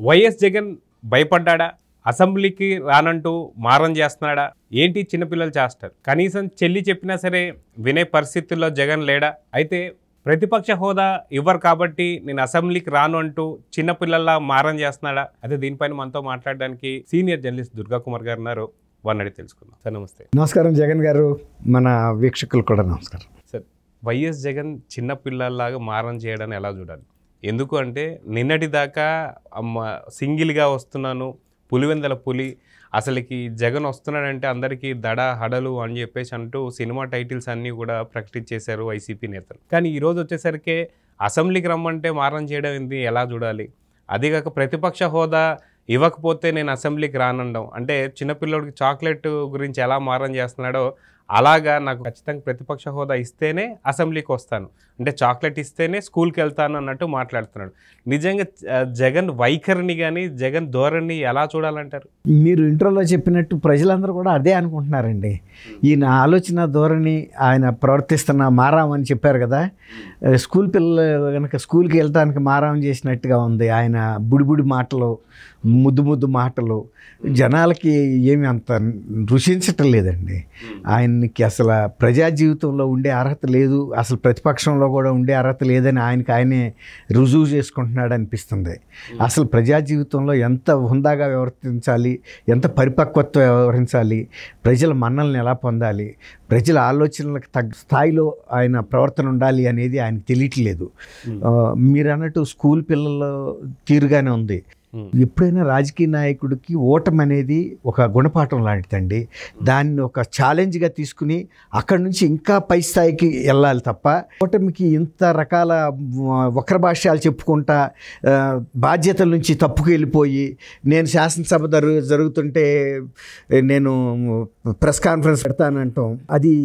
YS Jagan భయపడ్డాడా? అసెంబ్లీకి రానంటూ మారం చేస్తున్నాడా? ఏంటి చిన్నపిల్లలు చేస్తారు? కనీసం చెల్లి చెప్పినా సరే వినే పరిస్థితుల్లో జగన్ లేడా? అయితే ప్రతిపక్ష హోదా ఇవ్వరు కాబట్టి నేను అసెంబ్లీకి రాను అంటూ చిన్నపిల్లల్లా మారం చేస్తున్నాడా? అదే దీనిపైన మనతో మాట్లాడడానికి సీనియర్ జర్నలిస్ట్ దుర్గా కుమార్ గారు ఉన్నారు. వారిని అడిగి తెలుసుకుందాం. సార్ నమస్తే. నమస్కారం జగన్ గారు, మన వీక్షకులు కూడా నమస్కారం. సార్, వైఎస్ జగన్ చిన్నపిల్లల్లాగా మారం చేయడాన్ని ఎలా చూడాలి? ఎందుకు అంటే నిన్నటి దాకా సింగిల్గా వస్తున్నాను, పులివెందల పులి, అసలుకి జగన్ వస్తున్నాడంటే అందరికీ దడ హడలు అని చెప్పేసి అంటూ సినిమా టైటిల్స్ అన్నీ కూడా ప్రకటించేశారు వైసీపీ నేతలు. కానీ ఈరోజు వచ్చేసరికి అసెంబ్లీకి రమ్మంటే మారం చేయడం ఏంది, ఎలా చూడాలి? అదిగాక ప్రతిపక్ష హోదా ఇవ్వకపోతే నేను అసెంబ్లీకి రానండం అంటే చిన్నపిల్లడికి చాక్లెట్ గురించి ఎలా మారం చేస్తున్నాడో అలాగా నాకు ఖచ్చితంగా ప్రతిపక్ష హోదా ఇస్తేనే అసెంబ్లీకి వస్తాను, అంటే చాక్లెట్ ఇస్తేనే స్కూల్కి వెళ్తాను అన్నట్టు మాట్లాడుతున్నాడు. నిజంగా జగన్ వైఖరిని కానీ జగన్ ధోరణి ఎలా చూడాలంటారు? మీరు ఇంట్రోలో చెప్పినట్టు ప్రజలందరూ కూడా అదే అనుకుంటున్నారండి. ఈయన ఆలోచన ధోరణి, ఆయన ప్రవర్తిస్తున్న మారాం అని చెప్పారు కదా, స్కూల్ పిల్లలు కనుక స్కూల్కి వెళ్ళటానికి మారాం చేసినట్టుగా ఉంది. ఆయన బుడిబుడి మాటలు, ముద్దు మాటలు జనాలకి ఏమి అంత రుచించటం లేదండి. ఆయనకి అసలు ప్రజా జీవితంలో ఉండే అర్హత లేదు, అసలు ప్రతిపక్షంలో కూడా ఉండే అర్హత లేదని ఆయనే రుజువు చేసుకుంటున్నాడు అనిపిస్తుంది. అసలు ప్రజా జీవితంలో ఎంత హుందాగా వ్యవహరించాలి, ఎంత పరిపక్వత్వం వ్యవహరించాలి, ప్రజల మన్నల్ని ఎలా పొందాలి, ప్రజల ఆలోచనలకు తగ్గ స్థాయిలో ఆయన ప్రవర్తన ఉండాలి అనేది ఆయనకు తెలియట్లేదు. మీరు అన్నట్టు స్కూల్ పిల్లల తీరుగానే ఉంది. ఎప్పుడైనా రాజకీయ నాయకుడికి ఓటమి అనేది ఒక గుణపాఠం లాంటిదండి. దాన్ని ఒక ఛాలెంజ్గా తీసుకుని అక్కడి నుంచి ఇంకా పై స్థాయికి వెళ్ళాలి తప్ప ఓటమికి ఇంత రకాల వక్ర భాష్యాలు చెప్పుకుంటా బాధ్యతల నుంచి తప్పుకు వెళ్ళిపోయి నేను శాసనసభ జరుగుతుంటే నేను ప్రెస్ కాన్ఫరెన్స్ పెడతానంటాం, అది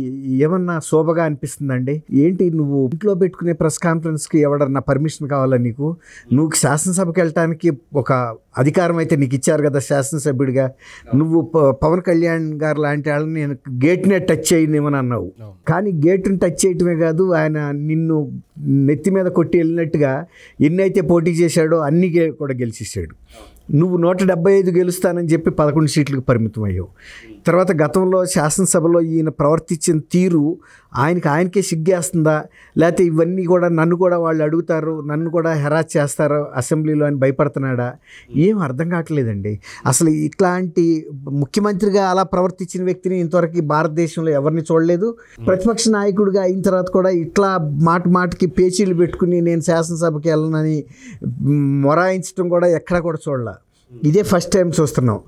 ఏమన్నా శోభగా అనిపిస్తుందండి? ఏంటి నువ్వు ఇంట్లో పెట్టుకునే ప్రెస్ కాన్ఫరెన్స్కి ఎవడన్నా పర్మిషన్ కావాలా నీకు? నువ్వు శాసనసభకి వెళ్ళటానికి ఒక అధికారం అయితే నీకు ఇచ్చారు కదా శాసనసభ్యుడిగా. నువ్వు పవన్ కళ్యాణ్ గారు లాంటి వాళ్ళని నేను గేట్నే టచ్ చేయనివ్వని అన్నావు, కానీ గేట్ని టచ్ చేయటమే కాదు, ఆయన నిన్ను నెత్తి మీద కొట్టి వెళ్ళినట్టుగా ఎన్నైతే పోటీ చేశాడో అన్నీ కూడా గెలిచేసాడు. నువ్వు 175 గెలుస్తానని చెప్పి 11 సీట్లకు పరిమితం అయ్యావు. తర్వాత గతంలో శాసనసభలో ఈయన ప్రవర్తించిన తీరు ఆయనకే సిగ్గేస్తుందా, లేకపోతే ఇవన్నీ కూడా నన్ను కూడా వాళ్ళు అడుగుతారు, నన్ను కూడా హెరాస్ చేస్తారు అసెంబ్లీలో అని భయపడుతున్నాడా? ఏం అర్థం కావట్లేదండి. అసలు ఇట్లాంటి ముఖ్యమంత్రిగా అలా ప్రవర్తించిన వ్యక్తిని ఇంతవరకు భారతదేశంలో ఎవరిని చూడలేదు. ప్రతిపక్ష నాయకుడిగా అయిన తర్వాత కూడా ఇట్లా మాటికి పేచీలు పెట్టుకుని నేను శాసనసభకి వెళ్ళనని మొరాయించడం కూడా ఎక్కడా కూడా చూడాల. ఇదే ఫస్ట్ టైం చూస్తున్నాం.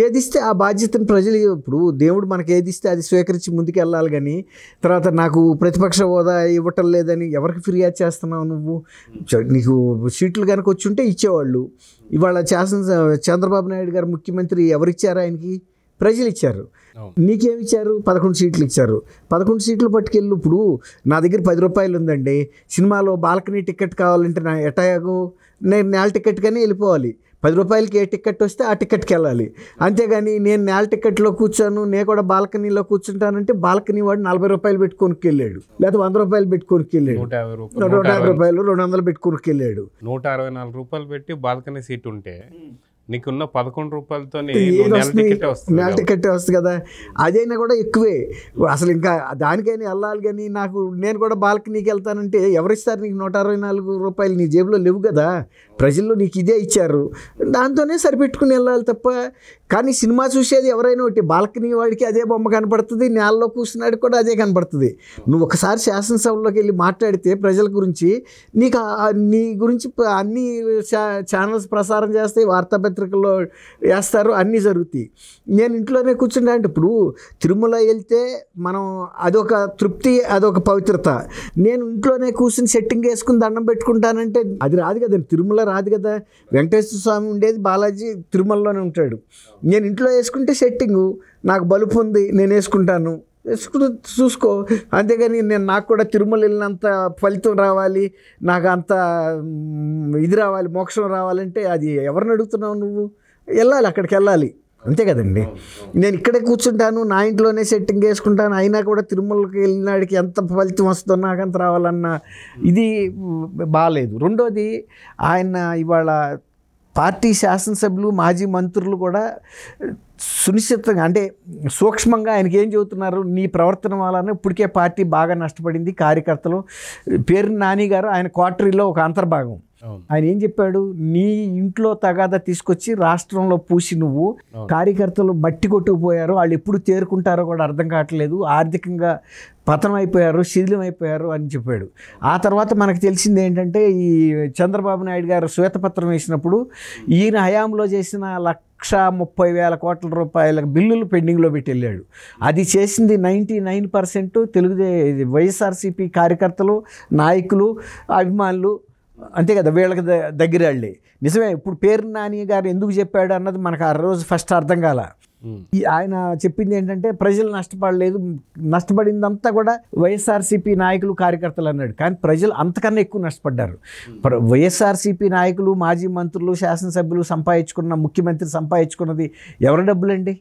ఏదిస్తే ఆ బాధ్యతను ప్రజలు, ఇప్పుడు దేవుడు మనకి ఏదిస్తే అది స్వీకరించి ముందుకు వెళ్ళాలి, కానీ తర్వాత నాకు ప్రతిపక్ష హోదా ఇవ్వటం లేదని ఎవరికి ఫిర్యాదు చేస్తున్నావు నువ్వు? నీకు సీట్లు కనుక వచ్చి ఉంటే ఇచ్చేవాళ్ళు. ఇవాళ చంద్రబాబు నాయుడు గారు ముఖ్యమంత్రి ఎవరిచ్చారు? ఆయనకి ప్రజలు ఇచ్చారు. నీకేమిచ్చారు? 11 సీట్లు ఇచ్చారు. 11 సీట్లు పట్టుకెళ్ళు. ఇప్పుడు నా దగ్గర 10 రూపాయలు ఉందండి, సినిమాలో బాల్కనీ టికెట్ కావాలంటే నా ఎటాగో నేను నేల టికెట్ కానీ వెళ్ళిపోవాలి. 10 రూపాయలకి ఏ టికెట్ వస్తే ఆ టికెట్కి వెళ్ళాలి. అంతేగాని నేను నేల టికెట్లో కూర్చోను, నేను కూడా బాల్కనీలో కూర్చుంటానంటే బాల్కనీ వాడు 40 రూపాయలు పెట్టుకొని వెళ్ళాడు, లేదా 100 రూపాయలు పెట్టుకొని వెళ్ళాడు, 150 రూపాయలు 200 పెట్టుకొని వెళ్ళాడు. 164 రూపాయలు పెట్టి బాల్కనీ సీట్ ఉంటే నీకున్న 11 రూపాయలతో నేల టికెట్టే వస్తుంది కదా. అదైనా కూడా ఎక్కువే. అసలు ఇంకా దానికైనా వెళ్ళాలి, కానీ నేను కూడా బాల్కనీకి వెళ్తానంటే ఎవరిస్తారు నీకు? 164 రూపాయలు నీ జేబులో లేవు కదా. ప్రజల్లో నీకు ఇదే ఇచ్చారు, దాంతోనే సరిపెట్టుకుని వెళ్ళాలి తప్ప. కానీ సినిమా చూసేది ఎవరైనా ఒకటి, బాల్కనీ వాడికి అదే బొమ్మ కనపడుతుంది, నేలలో కూర్చున్నాడు కూడా అదే కనపడుతుంది. నువ్వు ఒకసారి శాసనసభలోకి వెళ్ళి మాట్లాడితే ప్రజల గురించి నీకు నీ గురించి అన్ని ఛానల్స్ ప్రసారం చేస్తాయి, వార్తాపత్రికల్లో వేస్తారు, అన్నీ జరుగుతాయి. నేను ఇంట్లోనే కూర్చుంటా అంటే, ఇప్పుడు తిరుమల వెళ్తే మనం అదొక తృప్తి, అదొక పవిత్రత. నేను ఇంట్లోనే కూర్చుని సెట్టింగ్ వేసుకుని దండం పెట్టుకుంటానంటే అది రాదు కదా, తిరుమల రాదు కదా. వెంకటేశ్వర స్వామి ఉండేది బాలాజీ తిరుమలలోనే ఉంటాడు. నేను ఇంట్లో వేసుకుంటే సెట్టింగు, నాకు బలుపు ఉంది, నేను వేసుకుంటాను, చూసుకో. అంతేగాని నాకు కూడా తిరుమల వెళ్ళినంత ఫలితం రావాలి, నాకు అంత ఇది రావాలి, మోక్షం రావాలంటే అది ఎవరిని అడుగుతున్నావు నువ్వు? వెళ్ళాలి, అక్కడికి వెళ్ళాలి, అంతే కదండి. నేను ఇక్కడే కూర్చుంటాను, నా ఇంట్లోనే సెట్టింగ్ వేసుకుంటాను, అయినా కూడా తిరుమలకి వెళ్ళినాడికి ఎంత ఫలితం వస్తుందో నాకంత రావాలన్న ఇది బాగాలేదు. రెండోది, ఆయన ఇవాళ పార్టీ శాసనసభ్యులు మాజీ మంత్రులు కూడా సునిశ్చితంగా అంటే సూక్ష్మంగా ఆయనకి ఏం చెబుతున్నారు, నీ ప్రవర్తన వలన ఇప్పటికే పార్టీ బాగా నష్టపడింది, కార్యకర్తలు. పేరు నాని గారు ఆయన క్వార్టరీలో ఒక అంతర్భాగం. ఆయన ఏం చెప్పాడు, నీ ఇంట్లో తగాదా తీసుకొచ్చి రాష్ట్రంలో పూసి నువ్వు కార్యకర్తలు మట్టి కొట్టుకుపోయారు, వాళ్ళు ఎప్పుడు తేరుకుంటారో కూడా అర్థం కావట్లేదు, ఆర్థికంగా పతనం అయిపోయారు, శిథిలం అయిపోయారు అని చెప్పాడు. ఆ తర్వాత మనకు తెలిసింది ఏంటంటే ఈ చంద్రబాబు నాయుడు గారు శ్వేతపత్రం వేసినప్పుడు ఈయన హయాంలో చేసిన 1,30,000 కోట్ల రూపాయల బిల్లులు పెండింగ్లో పెట్టి వెళ్ళాడు. అది చేసింది 99% వైఎస్ఆర్సీపీ కార్యకర్తలు, నాయకులు, అభిమానులు, అంతే కదా, వీళ్ళకి దగ్గర వాళ్ళే. నిజమే. ఇప్పుడు పేరు నాని గారు ఎందుకు చెప్పాడు అన్నది మనకు ఆ రోజు ఫస్ట్ అర్థం కాల. ఆయన చెప్పింది ఏంటంటే ప్రజలు నష్టపడలేదు, నష్టపడిందంతా కూడా వైఎస్ఆర్సీపీ నాయకులు, కార్యకర్తలు అన్నాడు. కానీ ప్రజలు అంతకన్నా ఎక్కువ నష్టపడ్డారు. వైఎస్ఆర్సీపీ నాయకులు, మాజీ మంత్రులు, శాసనసభ్యులు సంపాదించుకున్న, ముఖ్యమంత్రి సంపాదించుకున్నది ఎవరి డబ్బులండి?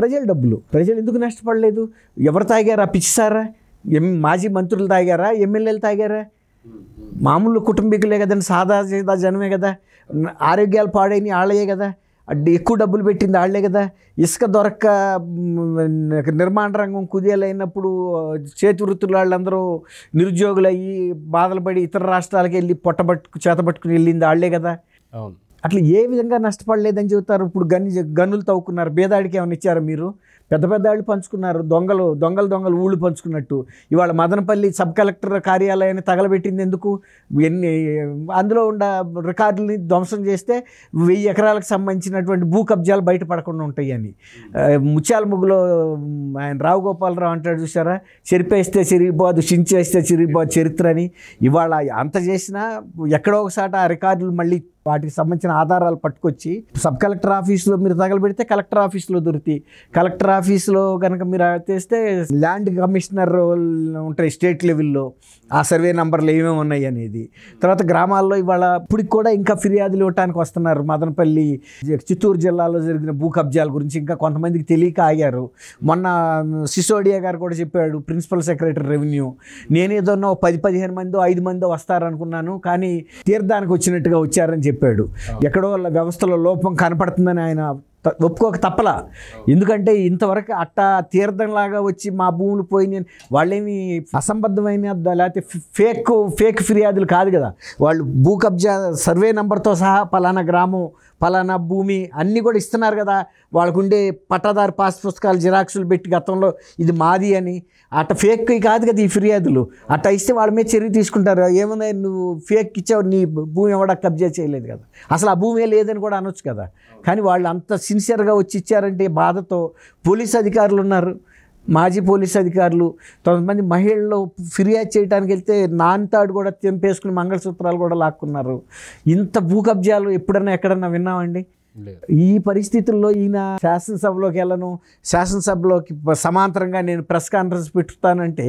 ప్రజల డబ్బులు. ప్రజలు ఎందుకు నష్టపడలేదు? ఎవరు తాగారా? పిచ్చిసారా? మాజీ మంత్రులు తాగారా? ఎమ్మెల్యేలు తాగారా? మామూలు కుటుంబీకులే కదండి, సాదా జనమే కదా. ఆరోగ్యాలు పాడైన వాళ్ళే కదా, ఎక్కువ డబ్బులు పెట్టింది వాళ్ళే కదా. ఇసుక దొరక్క నిర్మాణ రంగం కుదేలైనప్పుడు చేతి వృత్తుల వాళ్ళందరూ నిరుద్యోగులు అయ్యి బాధలు పడి ఇతర రాష్ట్రాలకు వెళ్ళి చేతబట్టుకుని వెళ్ళింది వాళ్ళే కదా. అట్లా ఏ విధంగా నష్టపడలేదని చెబుతారు. ఇప్పుడు గన్నులు తవ్వుకున్నారు, బేదాడికి ఏమైనా ఇచ్చారా మీరు? పెద్ద పెద్ద వాళ్ళు పంచుకున్నారు, దొంగలు ఊళ్ళు పంచుకున్నట్టు. ఇవాళ మదనపల్లి సబ్ కలెక్టర్ కార్యాలయాన్ని తగలబెట్టింది ఎందుకు? అందులో ఉన్న రికార్డుల్ని ధ్వంసం చేస్తే 1000 ఎకరాలకు సంబంధించినటువంటి భూ కబ్జాలు బయటపడకుండా ఉంటాయి అని. ముత్యాల ముగ్గులో ఆయన రావు గోపాలరావు అంటాడు చూసారా, చెరిపేస్తే చిరిగిపోదు, చించేస్తే చిరిగిపోదు చరిత్ర అని. ఇవాళ అంత చేసినా ఎక్కడో ఒకసారి ఆ రికార్డులు మళ్ళీ వాటికి సంబంధించిన ఆధారాలు పట్టుకొచ్చి సబ్ కలెక్టర్ ఆఫీసులో మీరు తగలబెడితే కలెక్టర్ ఆఫీసులో దొరుకుతాయి. కలెక్టర్ ఆఫీసులో కనుక మీరు చేస్తే ల్యాండ్ కమిషనర్ ఉంటాయి స్టేట్ లెవెల్లో, ఆ సర్వే నంబర్లు ఏమేమి ఉన్నాయి అనేది. తర్వాత గ్రామాల్లో ఇవాళ ఇప్పటికి కూడా ఇంకా ఫిర్యాదులు ఇవ్వడానికి వస్తున్నారు. మదనపల్లి, చిత్తూరు జిల్లాలో జరిగిన భూ కబ్జాల గురించి ఇంకా కొంతమందికి తెలియక ఆగారు. మొన్న సిసోడియా గారు కూడా చెప్పాడు, ప్రిన్సిపల్ సెక్రటరీ రెవెన్యూ, నేనేదో 10-15 మందో 5 మందో వస్తారనుకున్నాను, కానీ తీర్థానికి వచ్చినట్టుగా వచ్చారని చెప్పాడు. ఎక్కడో వ్యవస్థలో లోపం కనపడుతుందని ఆయన ఒప్పుకోక తప్పలా. ఎందుకంటే ఇంతవరకు అట్టా తీర్థంలాగా వచ్చి మా భూములు పోయినాయి, వాళ్ళేమి అసంబద్ధమైన లేకపోతే ఫేక్ ఫిర్యాదులు కాదు కదా. వాళ్ళు భూ కబ్జా సర్వే నెంబర్తో సహా పలానా గ్రామం, పలానా భూమి అన్నీ కూడా ఇస్తున్నారు కదా. వాళ్ళకుండే పట్టాదారు పాస్ పుస్తకాలు జిరాక్సులు పెట్టి గతంలో ఇది మాది అని, అట్ట ఫేక్ కాదు కదా ఈ ఫిర్యాదులు. అట్ట ఇస్తే వాళ్ళ మీద చర్య తీసుకుంటారు. ఏమన్నా నువ్వు ఫేక్ ఇచ్చావు, నీ భూమి ఎవడా కబ్జా చేయలేదు కదా, అసలు ఆ భూమే లేదని కూడా అనొచ్చు కదా. కానీ వాళ్ళు అంత సిన్సియర్గా వచ్చి ఇచ్చారంటే బాధతో పోలీస్ అధికారులు ఉన్నారు, మాజీ పోలీస్ అధికారులు, కొంతమంది మహిళలు ఫిర్యాదు చేయడానికి వెళ్తే నాన్తాడు కూడా తెంపేసుకుని మంగళసూత్రాలు కూడా లాక్కున్నారు. ఇంత భూ కబ్జాలు ఎప్పుడన్నా ఎక్కడన్నా విన్నామండి? ఈ పరిస్థితుల్లో ఈయన శాసనసభలోకి వెళ్ళను, శాసనసభలోకి సమాంతరంగా నేను ప్రెస్ కాన్ఫరెన్స్ పెట్టుతానంటే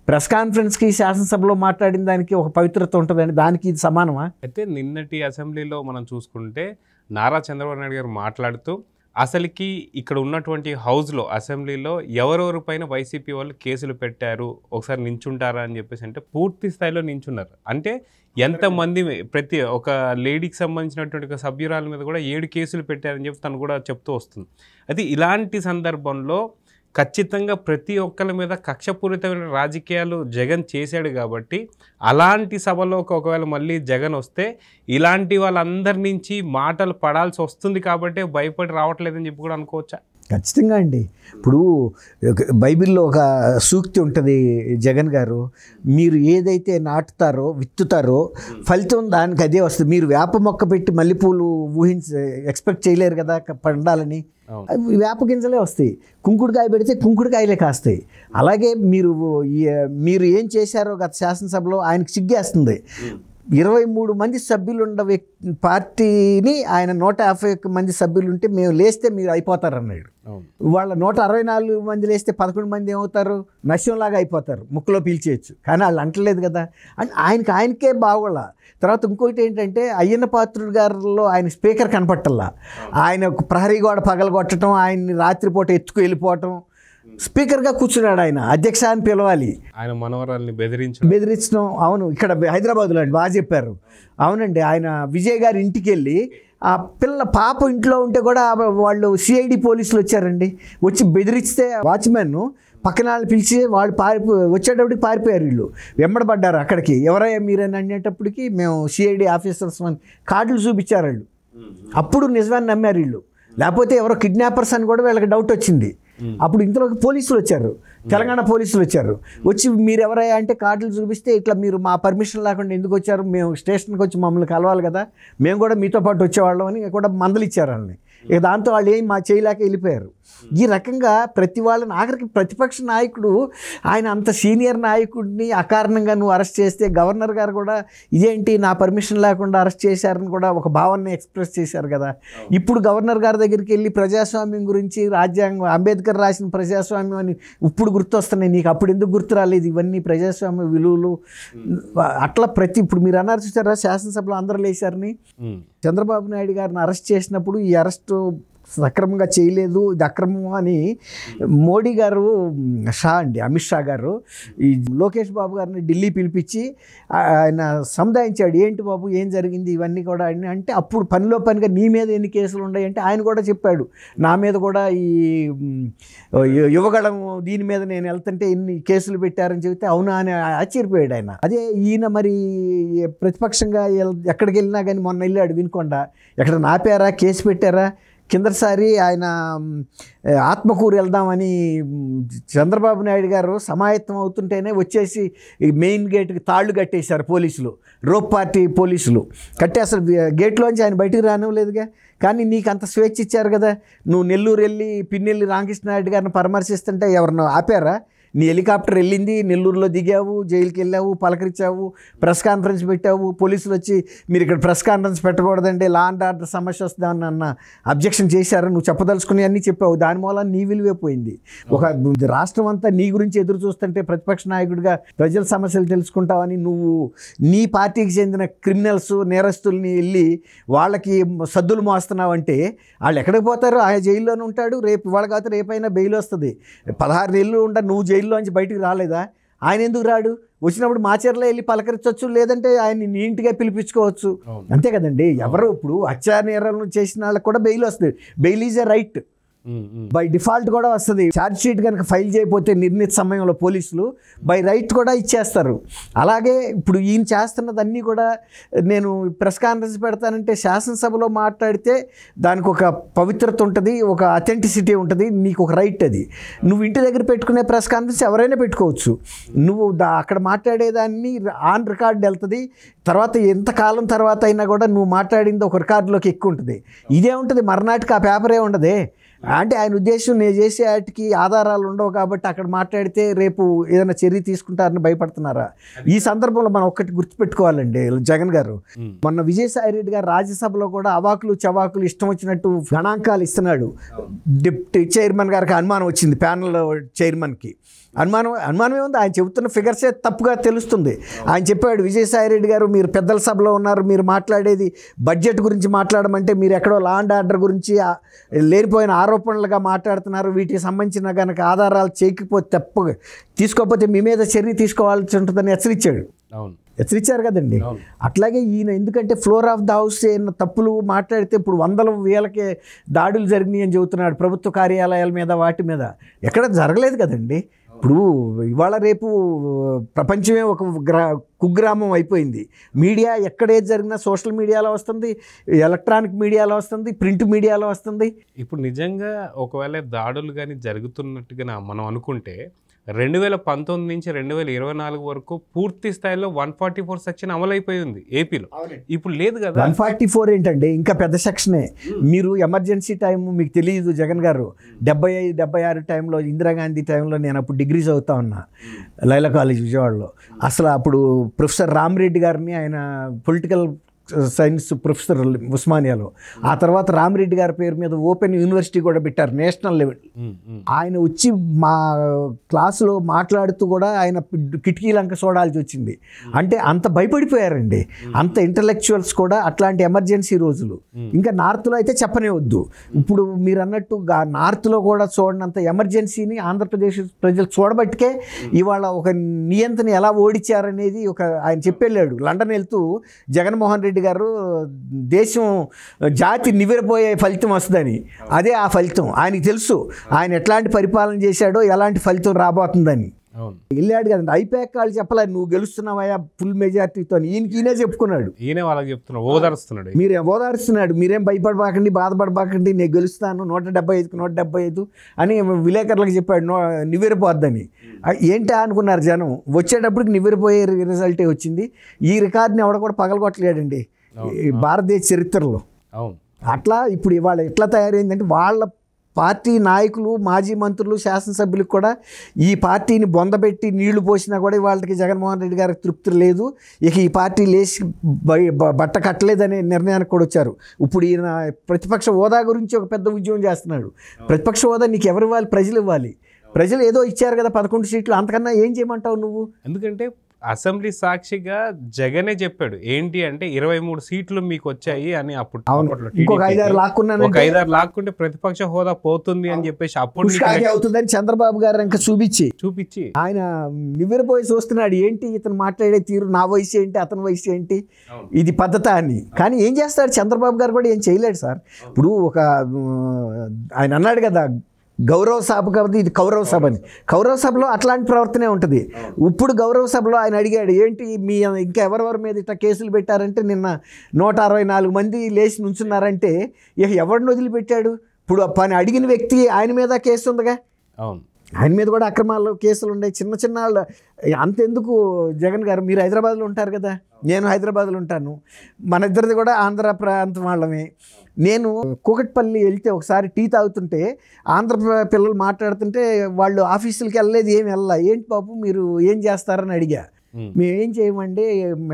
ప్రెస్ కాన్ఫరెన్స్కి శాసనసభలో మాట్లాడిన దానికి ఒక పవిత్రత ఉంటుందండి. దానికి ఇది సమానమా? అయితే నిన్నటి అసెంబ్లీలో మనం చూసుకుంటే నారా చంద్రబాబు నాయుడు గారు మాట్లాడుతూ అసలుకి ఇక్కడ ఉన్నటువంటి హౌస్లో, అసెంబ్లీలో ఎవరెవరి పైన వైసీపీ వాళ్ళు కేసులు పెట్టారు, ఒకసారి నించుంటారా అని చెప్పేసి అంటే పూర్తి స్థాయిలో నించున్నారు. అంటే ఎంతమంది, ప్రతి ఒక లేడీకి సంబంధించినటువంటి ఒక సభ్యురాల మీద కూడా 7 కేసులు పెట్టారని చెప్పి తను కూడా చెప్తూ వస్తుంది. అది ఇలాంటి సందర్భంలో ఖచ్చితంగా ప్రతి ఒక్కరి మీద కక్షపూరితమైన రాజకీయాలు జగన్ చేశాడు కాబట్టి అలాంటి సభలోకి ఒకవేళ మళ్ళీ జగన్ వస్తే ఇలాంటి వాళ్ళందరి నుంచి మాటలు పడాల్సి వస్తుంది కాబట్టి భయపడి రావట్లేదని చెప్పి కూడా అనుకోవచ్చా? ఖచ్చితంగా అండి. ఇప్పుడు బైబిల్లో ఒక సూక్తి ఉంటుంది, జగన్ గారు, మీరు ఏదైతే నాటుతారో, విత్తుతారో ఫలితం దానికి అదే వస్తుంది. మీరు వేప మొక్క పెట్టి మల్లెపూలు ఎక్స్పెక్ట్ చేయలేరు కదా పండాలని, వేప గింజలే వస్తాయి. కుంకుడుకాయ పెడితే కుంకుడుకాయలే కాస్తాయి. అలాగే మీరు ఏం చేశారో గత శాసనసభలో ఆయనకు సిగ్గేస్తుంది. 23 మంది సభ్యులు ఉన్న పార్టీని ఆయన 151 మంది సభ్యులు ఉంటే మేము లేస్తే మీరు అయిపోతారన్నాడు. వాళ్ళ 164 మంది లేస్తే 11 మంది ఏమవుతారు? నశ్యంలాగా అయిపోతారు, ముక్కులో పీల్చేయచ్చు. కానీ వాళ్ళు అంటలేదు కదా. అంటే ఆయనకే బాగోళ్ళ. తర్వాత ఇంకోటి ఏంటంటే అయ్యన్న పాత్రుడు గారిలో ఆయన స్పీకర్ కనపట్టల్లా. ఆయన ప్రహరీ గోడ పగలగొట్టడం, ఆయన్ని రాత్రిపూట ఎత్తుకు వెళ్ళిపోవటం, స్పీకర్గా కూర్చున్నాడు ఆయన. అధ్యక్ష అని పిలవాలి, ఆయన మనవరాల్ని బెదిరించడం. అవును, ఇక్కడ హైదరాబాద్లో అండి, బాగా చెప్పారు. అవునండి, ఆయన విజయ్ గారి ఇంటికి వెళ్ళి ఆ పాప ఇంట్లో ఉంటే కూడా వాళ్ళు సిఐడి పోలీసులు వచ్చారండి. వచ్చి బెదిరిస్తే వాచ్మెన్ పక్కన వాళ్ళు పిలిచి వాళ్ళు వచ్చేటప్పటికి పారిపోయారు. వీళ్ళు వెంబడబడ్డారు అక్కడికి. ఎవరయ్యా మీరని అనేటప్పటికి మేము సిఐడి ఆఫీసర్స్ అని కార్డులు చూపించారు వాళ్ళు. అప్పుడు నిజమని నమ్మారు వీళ్ళు. లేకపోతే ఎవరో కిడ్నాపర్స్ అని కూడా వీళ్ళకి డౌట్ వచ్చింది. అప్పుడు ఇంతలోకి పోలీసులు వచ్చారు, తెలంగాణ పోలీసులు వచ్చారు. వచ్చి మీరు ఎవరయ్యా అంటే కార్డులు చూపిస్తే ఇట్లా మీరు మా పర్మిషన్ లేకుండా ఎందుకు వచ్చారు, మేము స్టేషన్కి వచ్చి మమ్మల్ని కలవాలి కదా, మేము కూడా మీతో పాటు వచ్చేవాళ్ళం అని కూడా మందలు ఇచ్చారు వాళ్ళని. ఇక దాంతో వాళ్ళు ఏం మా చేయలేక వెళ్ళిపోయారు. ఈ రకంగా ప్రతి వాళ్ళని ఆఖరికి ప్రతిపక్ష నాయకుడు ఆయన అంత సీనియర్ నాయకుడిని అకారణంగా నువ్వు అరెస్ట్ చేస్తే గవర్నర్ గారు కూడా ఇదేంటి నా పర్మిషన్ లేకుండా అరెస్ట్ చేశారని కూడా ఒక భావాన్ని ఎక్స్ప్రెస్ చేశారు కదా. ఇప్పుడు గవర్నర్ గారి దగ్గరికి వెళ్ళి ప్రజాస్వామ్యం గురించి రాజ్యాంగం అంబేద్కర్ రాసిన ప్రజాస్వామ్యం అని ఇప్పుడు గుర్తొస్తున్నాయి నీకు, అప్పుడు ఎందుకు గుర్తు రాలేదు ఇవన్నీ ప్రజాస్వామ్య విలువలు అట్లా ఇప్పుడు మీరు అన్నారు చూసారా శాసనసభలో అందరూ లేచారని. చంద్రబాబు నాయుడు గారిని అరెస్ట్ చేసినప్పుడు ఈ అరెస్టు సక్రమంగా చేయలేదు, ఇది అక్రమం అని మోడీ గారు అమిత్ షా గారు ఈ లోకేష్ బాబు గారిని ఢిల్లీ పిలిపించి ఆయన సముదాయించాడు. ఏంటి బాబు ఏం జరిగింది ఇవన్నీ కూడా అంటే అప్పుడు పనిలో పనిగా నీ మీద ఎన్ని కేసులు ఉన్నాయి అంటే ఆయన కూడా చెప్పాడు నా మీద కూడా ఈ యువగళం దీని మీద నేను వెళ్తుంటే ఎన్ని కేసులు పెట్టారని చెబితే అవునా అని ఆశ్చర్యపోయాడు ఆయన. అదే ఈయన మరి ప్రతిపక్షంగా ఎక్కడికి వెళ్ళినా కానీ మొన్న వెళ్ళాడు వినుకొండ, ఎక్కడ నాపారా కేసు పెట్టారా. కిందసారి ఆయన ఆత్మకూరు వెళ్దామని చంద్రబాబు నాయుడు గారు సమాయత్తం అవుతుంటేనే వచ్చేసి మెయిన్ గేట్కి తాళ్ళు కట్టేశారు పోలీసులు, రోప్ పార్టీ పోలీసులు కట్టి అసలు గేట్లోంచి ఆయన బయటికి రానివ్వలేదుగా. కానీ నీకు అంత స్వేచ్ఛ ఇచ్చారు కదా, నువ్వు నెల్లూరు వెళ్ళి పిన్నెల్లి రామకృష్ణ నాయుడు గారిని పరామర్శిస్తుంటే ఎవరినో ఆపారా? నీ హెలికాప్టర్ వెళ్ళింది, నెల్లూరులో దిగావు, జైలుకి వెళ్ళావు, పలకరించావు, ప్రెస్ కాన్ఫరెన్స్ పెట్టావు. పోలీసులు వచ్చి మీరు ఇక్కడ ప్రెస్ కాన్ఫరెన్స్ పెట్టకూడదండి, లా అండ్ ఆర్డర్ సమస్య వస్తుందని అన్న అబ్జెక్షన్ చేశారు. నువ్వు చెప్పదలుచుకుని అన్నీ చెప్పావు, దాని మూలం నీ విలువైపోయింది. ఒక రాష్ట్రం అంతా నీ గురించి ఎదురు చూస్తుంటే ప్రతిపక్ష నాయకుడిగా ప్రజల సమస్యలు తెలుసుకుంటావని నువ్వు నీ పార్టీకి చెందిన క్రిమినల్స్ నేరస్తుల్ని వెళ్ళి వాళ్ళకి సద్దులు మోస్తున్నావు అంటే వాళ్ళు ఎక్కడికి పోతారు? ఆ జైల్లోనే ఉంటాడు. రేపు ఇవాళ కాదు రేపైనా బెయిల్ వస్తుంది. 16 నెలలు నువ్వు జైల్లోంచి బయటికి రాలేదా? ఆయన ఎందుకు రాడు? వచ్చినప్పుడు మాచర్లో వెళ్ళి పలకరించవచ్చు, లేదంటే ఆయన నీ ఇంటిగా పిలిపించుకోవచ్చు. అంతే కదండి. ఎవరు ఇప్పుడు హత్యా నేరాలను చేసిన వాళ్ళకి కూడా బెయిల్ వస్తుంది. Bail is a right, by default కూడా వస్తుంది. ఛార్జ్ షీట్ కనుక ఫైల్ చేయకపోతే నిర్ణీత సమయంలో పోలీసులు బై రైట్ కూడా ఇచ్చేస్తారు. అలాగే ఇప్పుడు ఈయన చేస్తున్నదన్నీ కూడా నేను ప్రెస్ కాన్ఫరెన్స్ పెడతానంటే శాసనసభలో మాట్లాడితే దానికి ఒక పవిత్రత ఉంటుంది, ఒక అథెంటిసిటీ ఉంటుంది, నీకు ఒక రైట్. అది నువ్వు ఇంటి దగ్గర పెట్టుకునే ప్రెస్ కాన్ఫరెన్స్ ఎవరైనా పెట్టుకోవచ్చు. నువ్వు అక్కడ మాట్లాడేదాన్ని ఆన్ రికార్డు వెళ్తుంది. తర్వాత ఎంతకాలం తర్వాత అయినా కూడా నువ్వు మాట్లాడింది ఒక రికార్డులోకి ఎక్కువ ఉంటుంది. ఇదే ఉంటుంది, మర్నాటికి ఆ పేపరే ఉండదే. అంటే ఆయన ఉద్దేశం నేను చేసే వాటికి ఆధారాలు ఉండవు కాబట్టి అక్కడ మాట్లాడితే రేపు ఏదైనా చర్య తీసుకుంటారని భయపడుతున్నారా? ఈ సందర్భంలో మనం ఒక్కటి గుర్తుపెట్టుకోవాలండి. జగన్ గారు మొన్న విజయసాయి రెడ్డి గారు రాజ్యసభలో కూడా అవాకులు చవాకులు ఇష్టం వచ్చినట్టు గణాంకాలు ఇస్తున్నాడు. డిప్యూటీ చైర్మన్ గారికి అనుమానం వచ్చింది, ప్యానల్ చైర్మన్కి అనుమానం ఏముంది, ఆయన చెబుతున్న ఫిగర్సే తప్పుగా తెలుస్తుంది. ఆయన చెప్పాడు విజయసాయి రెడ్డి గారు మీరు పెద్దల సభలో ఉన్నారు, మీరు మాట్లాడేది బడ్జెట్ గురించి మాట్లాడమంటే మీరు ఎక్కడో లా అండ్ ఆర్డర్ గురించి లేనిపోయిన ఆరోపణలుగా మాట్లాడుతున్నారు. వీటికి సంబంధించిన కనుక ఆధారాలు తీసుకోకపోతే మీ మీద చర్య తీసుకోవాల్సి ఉంటుందని హెచ్చరించారు కదండి. అట్లాగే ఈయన ఎందుకంటే ఫ్లోర్ ఆఫ్ ద హౌస్ ఏమైనా తప్పులు మాట్లాడితే ఇప్పుడు 100,000 దాడులు జరిగినాయి అని చెబుతున్నాడు ప్రభుత్వ కార్యాలయాల మీద, వాటి మీద. ఎక్కడ జరగలేదు కదండి. ఇప్పుడు ఇవాళ రేపు ప్రపంచమే ఒక కుగ్రామం అయిపోయింది. మీడియా ఎక్కడేది జరిగినా సోషల్ మీడియాలో వస్తుంది, ఎలక్ట్రానిక్ మీడియాలో వస్తుంది, ప్రింట్ మీడియాలో వస్తుంది. ఇప్పుడు నిజంగా ఒకవేళ దాడులు కానీ జరుగుతున్నట్టుగా మనం అనుకుంటే 2019 నుంచి 2024 వరకు పూర్తి స్థాయిలో 144 సెక్షన్ అమలైపోయింది ఏపీలో. ఇప్పుడు లేదు కదా. 144 ఏంటండి, ఇంకా పెద్ద సెక్షనే. మీరు ఎమర్జెన్సీ టైం మీకు తెలియదు. జగన్ గారు 75-76 టైంలో, ఇందిరాగాంధీ టైంలో నేను అప్పుడు డిగ్రీ చదువుతా ఉన్నా లైలా కాలేజ్ విజయవాడలో. అసలు అప్పుడు ప్రొఫెసర్ రామిరెడ్డి గారిని, ఆయన పొలిటికల్ సైన్స్ ప్రొఫెసర్ ఉస్మానియాలో, ఆ తర్వాత రామిరెడ్డి గారి పేరు మీద ఓపెన్ యూనివర్సిటీ కూడా పెట్టారు నేషనల్ లెవెల్. ఆయన వచ్చి మా క్లాసులో మాట్లాడుతూ కూడా ఆయన కిటికీలంక చూడాల్సి వచ్చింది. అంటే అంత భయపడిపోయారండి, అంత ఇంటలెక్చువల్స్ కూడా. అట్లాంటి ఎమర్జెన్సీ రోజులు ఇంకా నార్త్లో అయితే చెప్పనే వద్దు. ఇప్పుడు మీరు అన్నట్టు నార్త్లో కూడా చూడనంత ఎమర్జెన్సీని ఆంధ్రప్రదేశ్ ప్రజలు చూడబట్టికే ఇవాళ ఒక నియంత్రణ ఎలా ఓడించారనేది ఆయన చెప్పెళ్ళాడు. లండన్ వెళ్తూ జగన్మోహన్ రెడ్డి రెడ్డి గారు దేశం జాతి నివ్వెరపోయే ఫలితం వస్తుందని, అదే ఆ ఫలితం. ఆయనకి తెలుసు ఆయన ఎట్లాంటి పరిపాలన చేశాడో ఎలాంటి ఫలితం రాబోతుందని. వెళ్ళాడు కదండి. ఐపాక్ వాళ్ళు చెప్పలేదు నువ్వు గెలుస్తున్నావా ఫుల్ మెజార్టీతో, ఈయనే చెప్పుకున్నాడు. ఈయనే వాళ్ళకి చెప్తున్నాడు, ఓదారుస్తున్నాడు. ఓదారుస్తున్నాడు, మీరేం భయపడబాకండి, బాధపడబాకండి, నేను గెలుస్తాను 175కి 175 అని విలేకరులకు చెప్పాడు. నివ్వెరపోద్దని. ఏంటా అనుకున్నారు జనం, వచ్చేటప్పటికి నివ్వెరపోయే రిజల్టే వచ్చింది. ఈ రికార్డుని ఎవడ కూడా పగలగొట్టలేడండి భారతదేశ చరిత్రలో. అట్లా ఇప్పుడు ఇవాళ ఎట్లా తయారైందంటే వాళ్ళ పార్టీ నాయకులు, మాజీ మంత్రులు, శాసనసభ్యులకు కూడా ఈ పార్టీని బొందబెట్టి నీళ్లు పోసినా కూడా వాళ్ళకి జగన్మోహన్ రెడ్డి గారికి తృప్తి లేదు. ఇక ఈ పార్టీ లేచి బట్ట కట్టలేదనే నిర్ణయానికి కూడా వచ్చారు. ఇప్పుడు ఈయన ప్రతిపక్ష హోదా గురించి ఒక పెద్ద ఉద్యమం చేస్తున్నాడు. ప్రతిపక్ష హోదా నీకు ఎవరు ఇవ్వాలి? ప్రజలు ఇవ్వాలి. ప్రజలు ఏదో ఇచ్చారు కదా 11 సీట్లు, అంతకన్నా ఏం చేయమంటావు నువ్వు? ఎందుకంటే అసెంబ్లీ సాక్షిగా జగనే చెప్పాడు ఏంటి అంటే 23 సీట్లు మీకు వచ్చాయి అని. అప్పుడు ఇంకొక 5-6 లాక్కున్నాను, ఒక 5-6 లాక్కుంటే ప్రతిపక్ష హోదా పోతుంది అని చెప్పేసి అప్పుడు అవుతుందని చంద్రబాబు గారు ఇంకా చూపించి ఆయన నివ్వెరపోయి చూస్తున్నాడు. ఏంటి ఇతను మాట్లాడే తీరు, నా వయసు ఏంటి, అతని వయసు ఏంటి, ఇది పద్ధత అని. కానీ ఏం చేస్తాడు చంద్రబాబు గారు కూడా ఏం చేయలేడు సార్. ఇప్పుడు ఆయన అన్నాడు కదా గౌరవ సభ కాబట్టి ఇది కౌరవ సభ అని. కౌరవ సభలో అట్లాంటి ప్రవర్తనే ఉంటుంది. ఇప్పుడు గౌరవ సభలో ఆయన అడిగాడు ఏంటి మీ ఇంకా ఎవరెవరి మీద ఇట్లా కేసులు పెట్టారంటే నిన్న 164 మంది లేచి నుంచున్నారంటే ఇక ఎవరిని వదిలిపెట్టాడు? ఇప్పుడు పని అడిగిన వ్యక్తి ఆయన మీద కేసు ఉందిగా. ఆయన మీద కూడా అక్రమాలు కేసులు ఉన్నాయి. చిన్న వాళ్ళు అంతెందుకు జగన్ గారు, మీరు హైదరాబాద్లో ఉంటారు కదా, నేను హైదరాబాద్లో ఉంటాను, మన ఇద్దరిది కూడా ఆంధ్ర ప్రాంతం వాళ్ళమే. నేను కూకట్పల్లి వెళ్తే ఒకసారి టీ తాగుతుంటే ఆంధ్ర పిల్లలు మాట్లాడుతుంటే వాళ్ళు ఆఫీసులకి వెళ్ళలేదు, ఏమి వెళ్ళా. ఏంటి బాబు మీరు ఏం చేస్తారని అడిగా. మేము ఏం చేయమండి,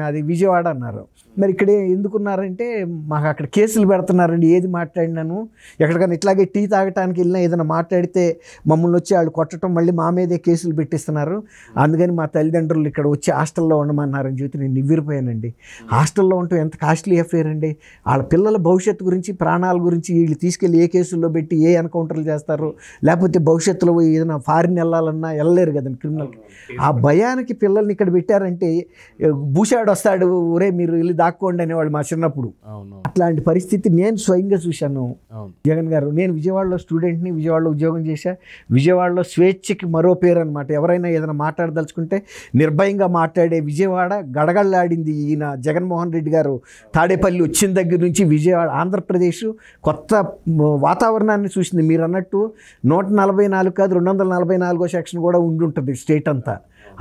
అది విజయవాడ అన్నారు. మరి ఇక్కడ ఎందుకున్నారంటే మాకు అక్కడ కేసులు పెడుతున్నారండి, ఏది మాట్లాడినాను ఎక్కడికైనా ఇట్లాగే టీ తాగటానికి వెళ్ళినా ఏదైనా మాట్లాడితే మమ్మల్ని వచ్చి వాళ్ళు కొట్టడం, మళ్ళీ మా మీదే కేసులు పెట్టిస్తున్నారు, అందుకని మా తల్లిదండ్రులు ఇక్కడ వచ్చి హాస్టల్లో ఉండమన్నారని చెప్పి నేను నివ్వెరపోయానండి. హాస్టల్లో ఉండటం ఎంత కాస్ట్లీ అఫేర్ అండి. వాళ్ళ పిల్లల భవిష్యత్తు గురించి, ప్రాణాల గురించి వీళ్ళు తీసుకెళ్ళి ఏ కేసుల్లో పెట్టి ఏ ఎన్కౌంటర్లు చేస్తారు, లేకపోతే భవిష్యత్తులో ఏదైనా ఫారిన్ వెళ్ళాలన్నా వెళ్ళలేరు కదండి క్రిమినల్. ఆ భయానికి పిల్లల్ని ఇక్కడ పెట్టారంటే భూషాడు వస్తాడు, ఒరే మీరు వెళ్ళి దాక్కోండి అనేవాళ్ళు మా చిన్నప్పుడు. అట్లాంటి పరిస్థితి నేను స్వయంగా చూశాను జగన్ గారు. నేను విజయవాడలో స్టూడెంట్ని, విజయవాడలో ఉద్యోగం చేశా. విజయవాడలో స్వేచ్ఛకి మరో పేరు అనమాట. ఎవరైనా ఏదైనా మాట్లాడదలుచుకుంటే నిర్భయంగా మాట్లాడే విజయవాడ గడగడలాడింది. ఈయన జగన్మోహన్ రెడ్డి గారు తాడేపల్లి వచ్చిన దగ్గర నుంచి విజయవాడ ఆంధ్రప్రదేశ్ కొత్త వాతావరణాన్ని చూసింది. మీరు అన్నట్టు 144 కాదు 244 సెక్షన్ కూడా ఉండి ఉంటుంది స్టేట్ అంతా.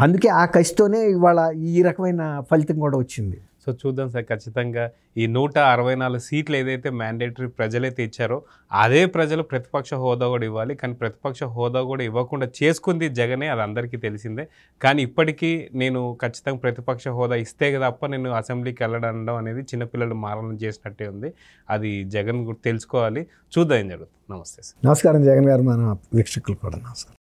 అందుకే ఆ కసితోనే ఇవాళ ఈ రకమైన ఫలితం కూడా వచ్చింది. సో చూద్దాం సార్, ఖచ్చితంగా ఈ 164 సీట్లు ఏదైతే మ్యాండేటరీ ప్రజలైతే ఇచ్చారో అదే ప్రజలు ప్రతిపక్ష హోదా కూడా ఇవ్వాలి. కానీ ప్రతిపక్ష హోదా కూడా ఇవ్వకుండా చేసుకుంది జగనే, అది అందరికీ తెలిసిందే. కానీ ఇప్పటికీ నేను ఖచ్చితంగా ప్రతిపక్ష హోదా ఇస్తే తప్ప నేను అసెంబ్లీకి వెళ్ళడం అనేది చిన్నపిల్లలు మారణ చేసినట్టే ఉంది. అది జగన్ తెలుసుకోవాలి. చూద్దాం ఏం జరుగుతుంది. నమస్తే సార్. నమస్కారం జగన్ గారు, మన వీక్షకులు కూడా నమస్కారం.